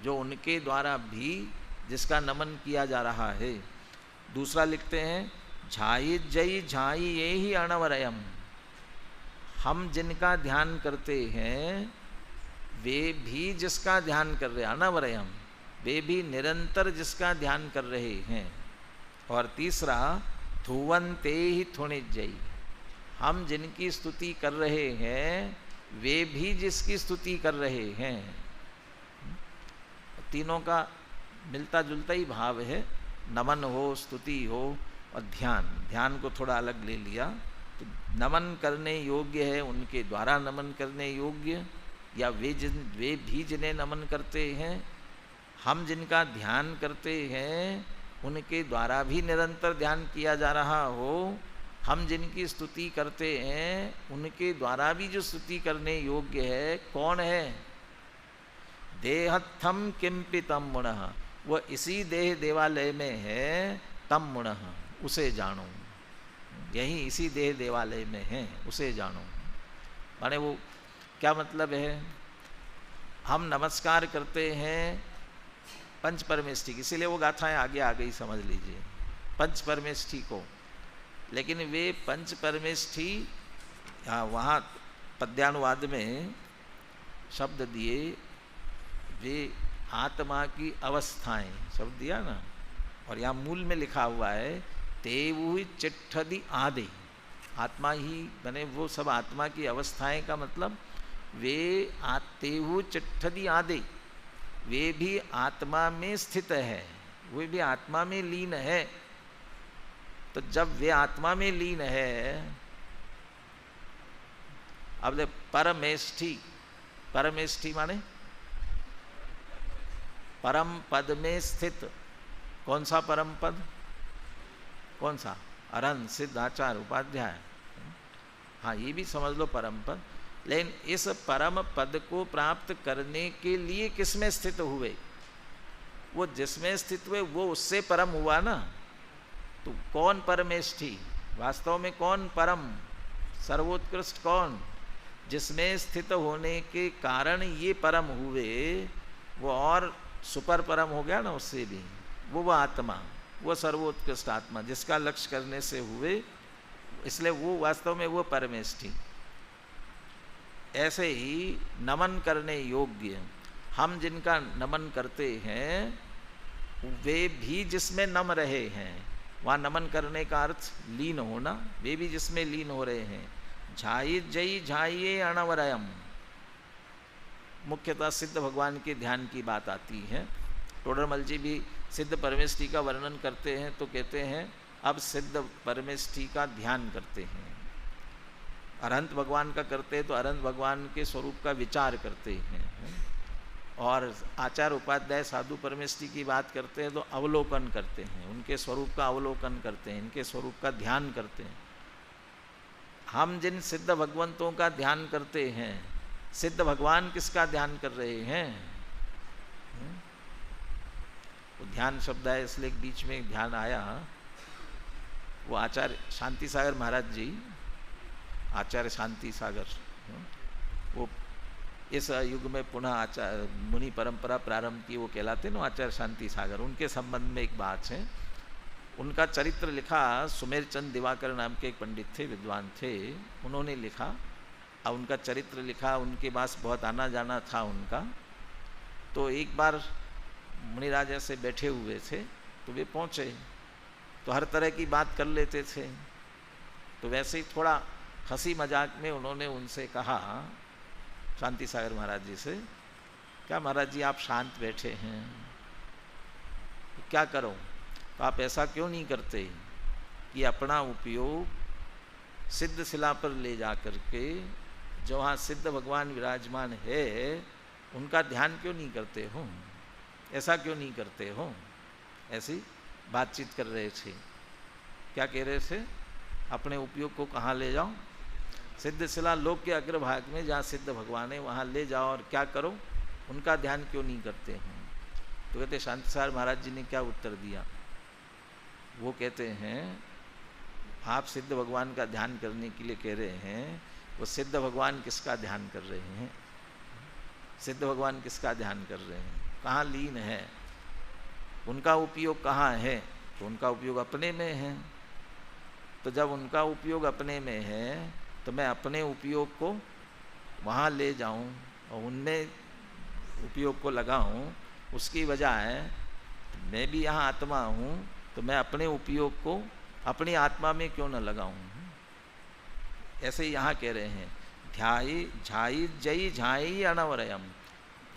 जो उनके द्वारा भी जिसका नमन किया जा रहा है। दूसरा लिखते हैं झाई जई झाई ये ही अणवरयम, हम जिनका ध्यान करते हैं वे भी जिसका ध्यान कर रहे हैं, अनवरयम, वे भी निरंतर जिसका ध्यान कर रहे हैं। और तीसरा धुवंते ही थुणिजयी, हम जिनकी स्तुति कर रहे हैं वे भी जिसकी स्तुति कर रहे हैं। तीनों का मिलता जुलता ही भाव है, नमन हो, स्तुति हो और ध्यान। ध्यान को थोड़ा अलग ले लिया तो नमन करने योग्य है उनके द्वारा नमन करने योग्य, या वे भी जिन्हें नमन करते हैं। हम जिनका ध्यान करते हैं उनके द्वारा भी निरंतर ध्यान किया जा रहा हो। हम जिनकी स्तुति करते हैं उनके द्वारा भी जो स्तुति करने योग्य है, कौन है? देहत्थम किंपि तम मुणः, वह इसी देह देवालय में है। तम मुणः, उसे जानो, यही इसी देह देवालय में है, उसे जानो। माने वो क्या मतलब है? हम नमस्कार करते हैं पंच परमेष्ठी, इसीलिए वो गाथाएं आगे आ गई, समझ लीजिए, पंच परमेष्ठी को। लेकिन वे पंच परमेष्ठी वहाँ पद्यानुवाद में शब्द दिए, वे आत्मा की अवस्थाएं शब्द दिया ना, और यहाँ मूल में लिखा हुआ है तेवु ही चिट्ठदि आदि, आत्मा ही बने वो सब आत्मा की अवस्थाएं का मतलब वे तेवु चिट्ठदि आदि, वे भी आत्मा में स्थित है, वे भी आत्मा में लीन है। तो जब वे आत्मा में लीन है, अब दे परमेष्ठी, परमेष्ठी माने परम पद में स्थित। कौन सा परम पद? कौन सा? अरहंत, सिद्ध, आचार्य, उपाध्याय। हाँ, ये भी समझ लो परम पद। लेकिन इस परम पद को प्राप्त करने के लिए किसमें स्थित हुए? वो जिसमें स्थित हुए वो उससे परम हुआ ना। तो कौन परमेष्ठी? वास्तव में कौन परम, सर्वोत्कृष्ट कौन? जिसमें स्थित होने के कारण ये परम हुए, वो और सुपर परम हो गया ना उससे भी, वो आत्मा, वो सर्वोत्कृष्ट आत्मा जिसका लक्ष्य करने से हुए, इसलिए वो वास्तव में वो परमेष्ठी। ऐसे ही नमन करने योग्य, हम जिनका नमन करते हैं वे भी जिसमें नम रहे हैं, वहाँ नमन करने का अर्थ लीन होना, वे भी जिसमें लीन हो रहे हैं। झाई जई झाइये अणवरयम, मुख्यतः सिद्ध भगवान के ध्यान की बात आती है। टोडरमल जी भी सिद्ध परमेष्ठी का वर्णन करते हैं तो कहते हैं अब सिद्ध परमेष्ठी का ध्यान करते हैं। अरहंत भगवान का करते हैं तो अरहंत भगवान के स्वरूप का विचार करते हैं, और आचार्य उपाध्याय साधु परमेष्ठी की बात करते हैं तो अवलोकन करते हैं, उनके स्वरूप का अवलोकन करते हैं, इनके स्वरूप का ध्यान करते हैं। हम जिन सिद्ध भगवंतों का ध्यान करते हैं, सिद्ध भगवान किसका ध्यान कर रहे हैं? वो ध्यान शब्द है इसलिए बीच में ध्यान आया। वो आचार्य शांति सागर महाराज जी, आचार्य शांति सागर, वो इस युग में पुनः आचार्य मुनि परंपरा प्रारंभ की, वो कहलाते ना आचार्य शांति सागर। उनके संबंध में एक बात है, उनका चरित्र लिखा सुमेर चंद दिवाकर नाम के एक पंडित थे, विद्वान थे, उन्होंने लिखा। अब उनका चरित्र लिखा, उनके पास बहुत आना जाना था उनका। तो एक बार मुनिराज ऐसे बैठे हुए थे तो वे पहुँचे, तो हर तरह की बात कर लेते थे। तो वैसे ही थोड़ा हंसी मजाक में उन्होंने उनसे कहा, शांति सागर महाराज जी से, क्या महाराज जी आप शांत बैठे हैं, तो क्या करो? तो आप ऐसा क्यों नहीं करते कि अपना उपयोग सिद्ध शिला पर ले जा करके जो वहाँ सिद्ध भगवान विराजमान है उनका ध्यान क्यों नहीं करते हो? ऐसा क्यों नहीं करते हो? ऐसी बातचीत कर रहे थे। क्या कह रहे थे? अपने उपयोग को कहाँ ले जाओ? सिद्ध शिला लोक के अग्रभाग में जहाँ सिद्ध भगवान है वहाँ ले जाओ, और क्या करो? उनका ध्यान क्यों नहीं करते हैं? तो कहते शांति सागर महाराज जी ने क्या उत्तर दिया? वो कहते हैं आप सिद्ध भगवान का ध्यान करने के लिए कह रहे हैं, वो सिद्ध भगवान किसका ध्यान कर रहे हैं? सिद्ध भगवान किसका ध्यान कर रहे हैं? कहाँ लीन है? उनका उपयोग कहाँ है? तो उनका उपयोग अपने में है। तो जब उनका उपयोग अपने में है तो मैं अपने उपयोग को वहाँ ले जाऊँ और उनमें उपयोग को लगाऊँ, उसकी बजाय मैं भी यहाँ आत्मा हूँ तो मैं अपने उपयोग को अपनी आत्मा में क्यों न लगाऊँ? ऐसे यहाँ कह रहे हैं, ध्यायी झाई जई झाई अनवरयम।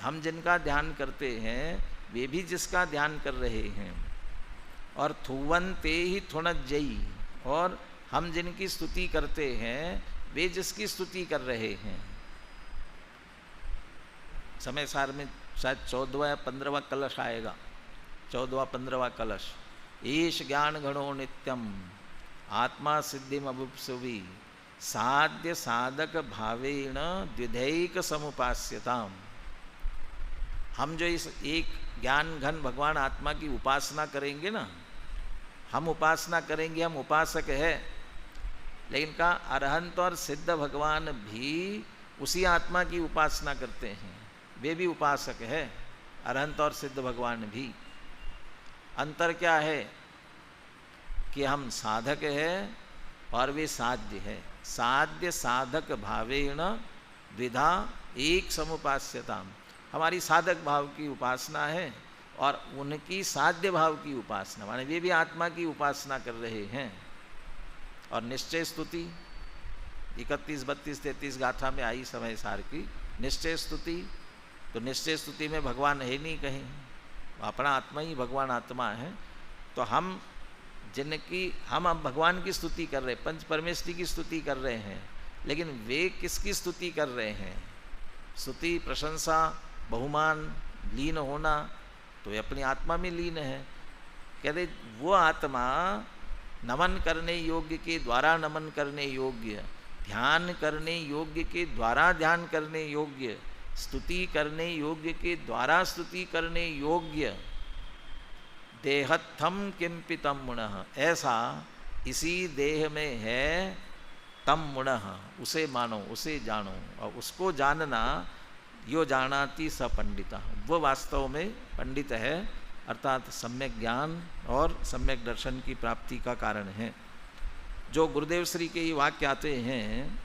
हम जिनका ध्यान करते हैं वे भी जिसका ध्यान कर रहे हैं। और थुवन ते ही थुणत जई, और हम जिनकी स्तुति करते हैं वे जिसकी स्तुति कर रहे हैं। समय सार में शायद 14वां या 15वां कलश आएगा, 14वां 15वां कलश। ईश ज्ञान गणो नित्यम आत्मा सिद्धिम अभुप्सुवी साध्य साधक भावेण द्विधैक समुपास्यताम। हम जो इस एक ज्ञान घन भगवान आत्मा की उपासना करेंगे ना, हम उपासना करेंगे, हम उपासक है, लेकिन का अरहंत और सिद्ध भगवान भी उसी आत्मा की उपासना करते हैं, वे भी उपासक है, अरहंत और सिद्ध भगवान भी। अंतर क्या है कि हम साधक है और वे साध्य है। साध्य साधक भावेण द्विधा एक समुपास्यताम। हमारी साधक भाव की उपासना है और उनकी साध्य भाव की उपासना, माने वे भी आत्मा की उपासना कर रहे हैं। और निश्चय स्तुति 31, 32, 33 गाथा में आई समय सार की निश्चय स्तुति। तो निश्चय स्तुति में भगवान है नहीं कहीं, अपना आत्मा ही भगवान आत्मा है। तो हम जिनकी हम अब भगवान की स्तुति कर रहे हैं, पंच परमेष्टि की स्तुति कर रहे हैं, लेकिन वे किसकी स्तुति कर रहे हैं? स्तुति, प्रशंसा, बहुमान, लीन होना, तो वे अपनी आत्मा में लीन है। कहते वो आत्मा नमन करने योग्य के द्वारा नमन करने योग्य, ध्यान करने योग्य के द्वारा ध्यान करने योग्य, स्तुति करने योग्य के द्वारा स्तुति करने योग्य, देहत्थम किंपि तम मुणः, ऐसा इसी देह में है तम मुणः, उसे मानो, उसे जानो। और उसको जानना, यो जानाति स पंडिता, वो वास्तव में पंडित है, अर्थात सम्यक ज्ञान और सम्यक दर्शन की प्राप्ति का कारण है। जो गुरुदेव श्री के ये वाक्य आते हैं,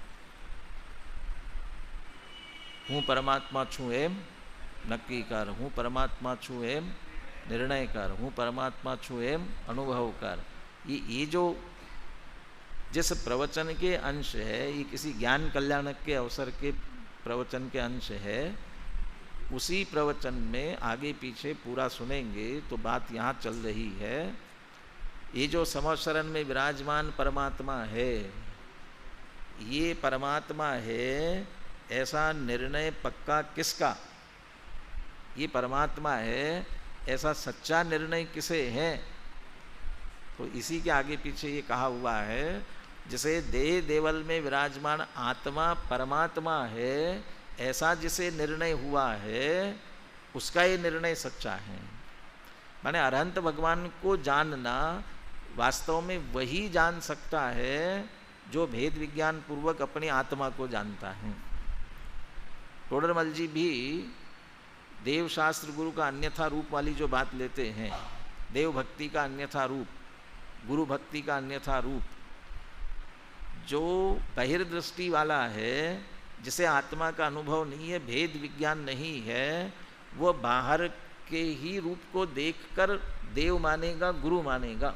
हूँ परमात्मा छू एम नक्की कर, हूँ परमात्मा छू एम निर्णय कर, हूँ परमात्मा छू एम अनुभव कर, ये जो जिस प्रवचन के अंश है, ये किसी ज्ञान कल्याणक के अवसर के प्रवचन के अंश है। उसी प्रवचन में आगे पीछे पूरा सुनेंगे तो बात यहाँ चल रही है, ये जो समशरण में विराजमान परमात्मा है, ये परमात्मा है, ऐसा निर्णय पक्का किसका? ये परमात्मा है, ऐसा सच्चा निर्णय किसे है? तो इसी के आगे पीछे ये कहा हुआ है, जिसे देह देवल में विराजमान आत्मा परमात्मा है, ऐसा जिसे निर्णय हुआ है, उसका ये निर्णय सच्चा है। माने अरहंत भगवान को जानना वास्तव में वही जान सकता है जो भेद विज्ञान पूर्वक अपनी आत्मा को जानता है। टोडरमल जी भी देव शास्त्र गुरु का अन्यथा रूप वाली जो बात लेते हैं, देव भक्ति का अन्यथा रूप, गुरु भक्ति का अन्यथा रूप, जो बहिर्दृष्टि वाला है, जिसे आत्मा का अनुभव नहीं है, भेद विज्ञान नहीं है, वो बाहर के ही रूप को देखकर देव मानेगा, गुरु मानेगा।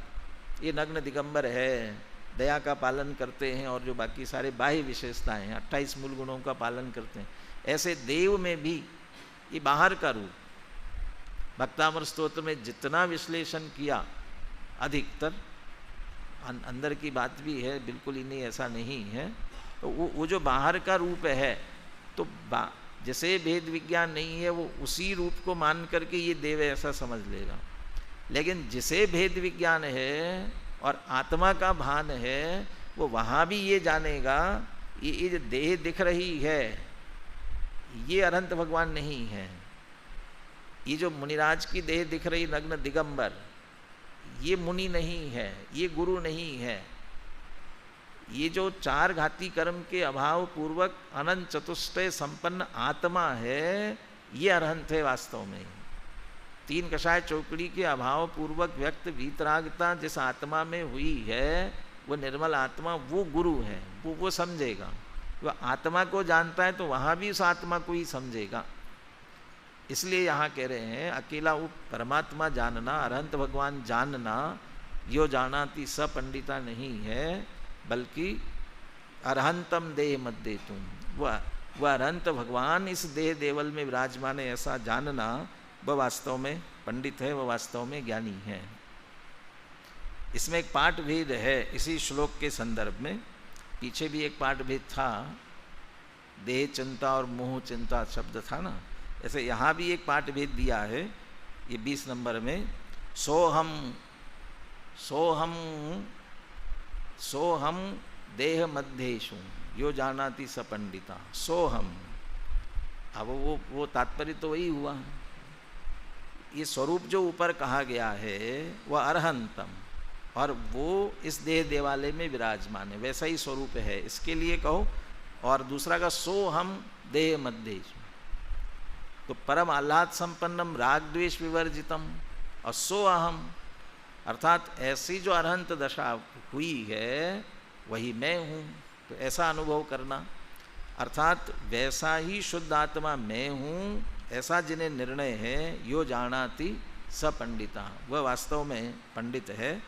ये नग्न दिगंबर है, दया का पालन करते हैं और जो बाकी सारे बाह्य विशेषताएं हैं, 28 मूल गुणों का पालन करते हैं, ऐसे देव में भी ये बाहर का रूप। भक्तामृत स्तोत्र में जितना विश्लेषण किया, अधिकतर अंदर की बात भी है, बिल्कुल ही नहीं ऐसा नहीं है। तो वो जो बाहर का रूप है, तो जैसे भेद विज्ञान नहीं है, वो उसी रूप को मान करके ये देव ऐसा समझ लेगा। लेकिन जिसे भेद विज्ञान है और आत्मा का भान है, वो वहाँ भी ये जानेगा ये जो देह दिख रही है, ये अनंत भगवान नहीं है। ये जो मुनिराज की देह दिख रही नग्न दिगंबर, ये मुनि नहीं है, ये गुरु नहीं है। ये जो चार घाती कर्म के अभाव पूर्वक अनंत चतुष्टय संपन्न आत्मा है, ये अरहंत है वास्तव में। तीन कषाय चौकड़ी के अभाव पूर्वक व्यक्त वीतरागता जिस आत्मा में हुई है, वो निर्मल आत्मा, वो गुरु है, वो समझेगा। वह आत्मा को जानता है तो वहाँ भी उस आत्मा को ही समझेगा। इसलिए यहाँ कह रहे हैं अकेला वो परमात्मा जानना, अरहंत भगवान जानना, यो जानाति स पंडिता नहीं है, बल्कि अरहंतम देह मध्य तुम, वह अरहंत भगवान इस देह देवल में विराजमान है ऐसा जानना, वह वास्तव में पंडित है, वह वास्तव में ज्ञानी है। इसमें एक पाठ भेद है इसी श्लोक के संदर्भ में, पीछे भी एक पाठ भेद था, देह चिंता और मोह चिंता शब्द था ना, ऐसे यहाँ भी एक पाठ भेद दिया है, ये 20 नंबर में, सोहम देह मध्येशु यो जानाति स पंडिता, सोहम। अब वो तात्पर्य तो वही हुआ, ये स्वरूप जो ऊपर कहा गया है वह अरहंतम, और वो इस देह देवालय में विराजमान है, वैसा ही स्वरूप है, इसके लिए कहो। और दूसरा का सोहम देह मध्येशु, तो परम आह्लाद संपन्नम राग द्वेष विवर्जितम, और सो अहम, अर्थात ऐसी जो अरहंत दशा हुई है वही मैं हूँ, तो ऐसा अनुभव करना, अर्थात वैसा ही शुद्ध आत्मा मैं हूँ, ऐसा जिन्हें निर्णय है, यो जानाति स पंडिता, वह वास्तव में पंडित है।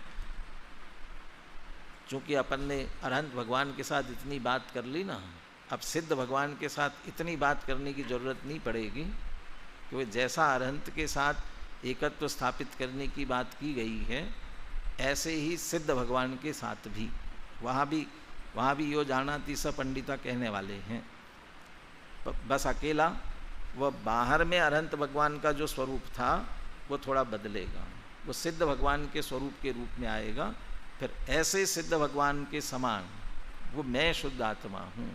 चूँकि अपन ने अरहंत भगवान के साथ इतनी बात कर ली ना, अब सिद्ध भगवान के साथ इतनी बात करने की जरूरत नहीं पड़ेगी, क्योंकि जैसा अरहंत के साथ एकत्व स्थापित करने की बात की गई है, ऐसे ही सिद्ध भगवान के साथ भी वहाँ भी यो जानाति स पंडिता कहने वाले हैं। बस अकेला वह बाहर में अरहंत भगवान का जो स्वरूप था वो थोड़ा बदलेगा, वो सिद्ध भगवान के स्वरूप के रूप में आएगा। फिर ऐसे सिद्ध भगवान के समान वो मैं शुद्ध आत्मा हूँ,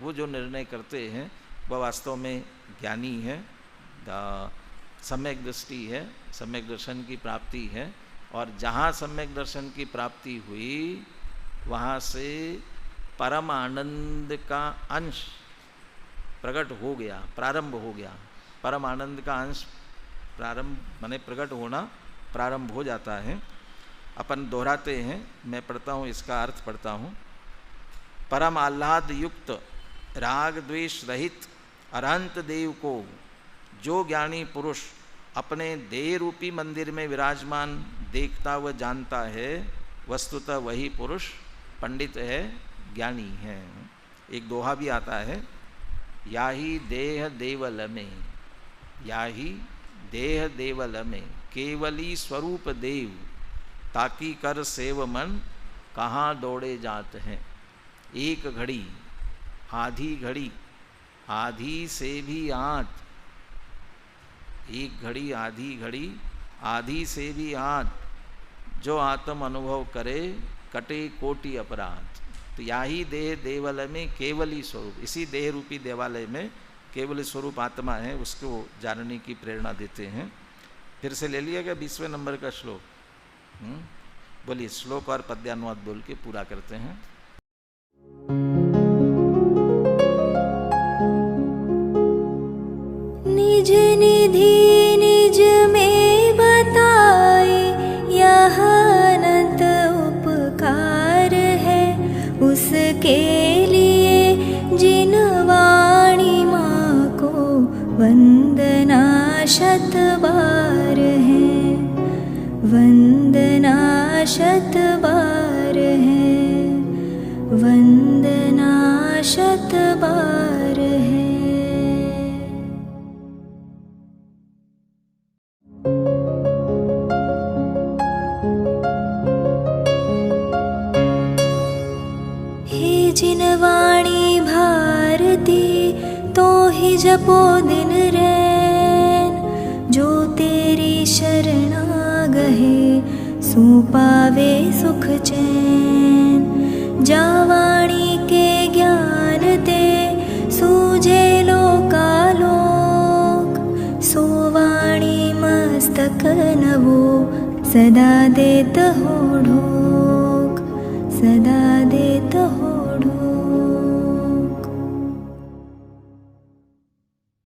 वो जो निर्णय करते हैं वह वास्तव में ज्ञानी है, सम्यक दृष्टि है, सम्यक दर्शन की प्राप्ति है। और जहाँ सम्यक दर्शन की प्राप्ति हुई वहाँ से परम आनंद का अंश प्रकट हो गया, प्रारंभ हो गया। परम आनंद का अंश प्रारंभ माने प्रकट होना प्रारंभ हो जाता है। अपन दोहराते हैं, मैं पढ़ता हूँ, इसका अर्थ पढ़ता हूँ। परम आह्लाद युक्त राग द्वेष रहित अरहंत देव को जो ज्ञानी पुरुष अपने देह रूपी मंदिर में विराजमान देखता व जानता है, वस्तुतः वही पुरुष पंडित है, ज्ञानी है। एक दोहा भी आता है, याही देह देवल में, याही देह देवल में केवली स्वरूप देव, ताकि कर सेव मन कहाँ दौड़े जात हैं। एक घड़ी आधी से भी आठ, एक घड़ी आधी से भी आठ, जो आत्म अनुभव करे कटे कोटि अपराध। तो यही देह देवालय में केवली स्वरूप, इसी देह रूपी देवालय में केवल स्वरूप आत्मा है, उसको जानने की प्रेरणा देते हैं। फिर से ले लिएगा 20वें नंबर का श्लोक। बोलिए, श्लोक और पद्यानुवाद बोल के पूरा करते हैं। निज निधि निज में बताए, यह अनंत उपकार है उसके लिए जिन वाणी माँ को वंदना शत बार है, वंदना शत बार है, वंदना शत बार है। हे जिन वाणी भारती तो ही जपो दिन रैन, जो तेरी शरणा गहे सो पावे सुख चैन। जा वाणी के ज्ञान दे सूझे लोकालोक, सो वाणी मस्तक नवो सदा देत हो ढोक, सदा देत हो ढोक।